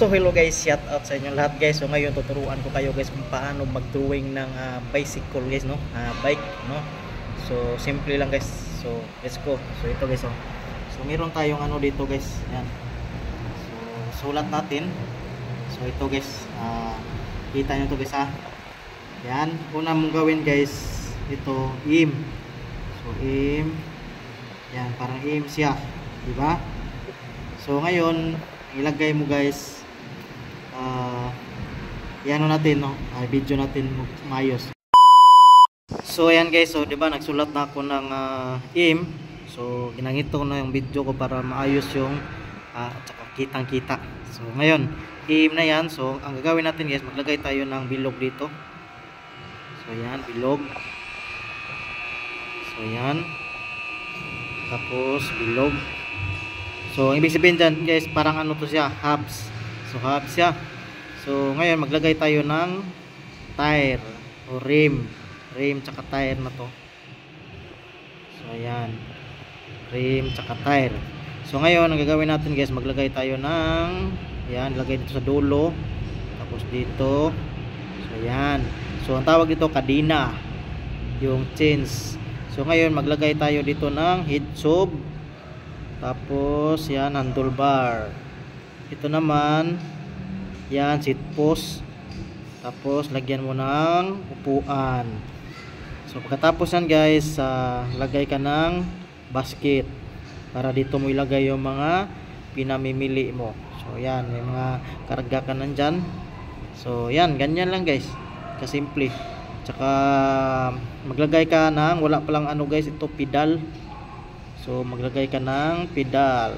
So hello guys, shout out sa inyo lahat guys. So ngayon tuturuan ko kayo guys kung paano mag-drawing ng bicycle guys, no? Bike, no? So simple lang guys. So let's go. So ito guys, oh. So meron tayong ano dito guys. Yan. So sulat natin. So ito guys, kita nyo to guys ha. Yan, una mong gawin guys, ito aim. So aim. Yan, parang aim siya, di ba? So ngayon ilagay mo guys, yan natin, no? Video natin maayos. So ayan guys, so 'di ba nagsulat na ako ng aim. So ginangito ko na yung video ko para maayos yung tsaka kitang-kita. So ngayon, aim na yan. So ang gagawin natin guys, maglagay tayo ng bilog dito. So ayan, bilog. So ayan. Tapos bilog. So ibig sabihin dyan guys, parang ano to siya, halves. So halves siya. So ngayon maglagay tayo ng tire o rim tsaka tire na to. So ayan, rim tsaka tire. So ngayon ang gagawin natin guys, maglagay tayo ng, ayan, lagay dito sa dulo, tapos dito. So ayan, so ang tawag dito kadena, yung chains. So ngayon maglagay tayo dito ng head tube. Tapos yan, handlebar. Ito naman, yan, seat post. Tapos lagyan mo ng upuan. So pagkatapos yan guys, lagay ka ng basket para dito mo ilagay yung mga pinamimili mo. So yan, may mga karga ka nandyan. So yan, ganyan lang guys, kasimple. Tsaka maglagay ka ng, wala palang ano guys, ito pedal. So maglagay ka ng pedal.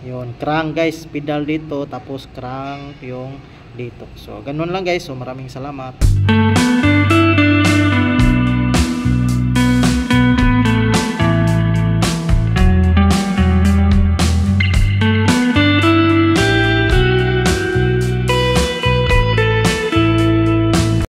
Yun, crank guys, pedal dito, tapos crank yung dito. So ganun lang guys. So maraming salamat.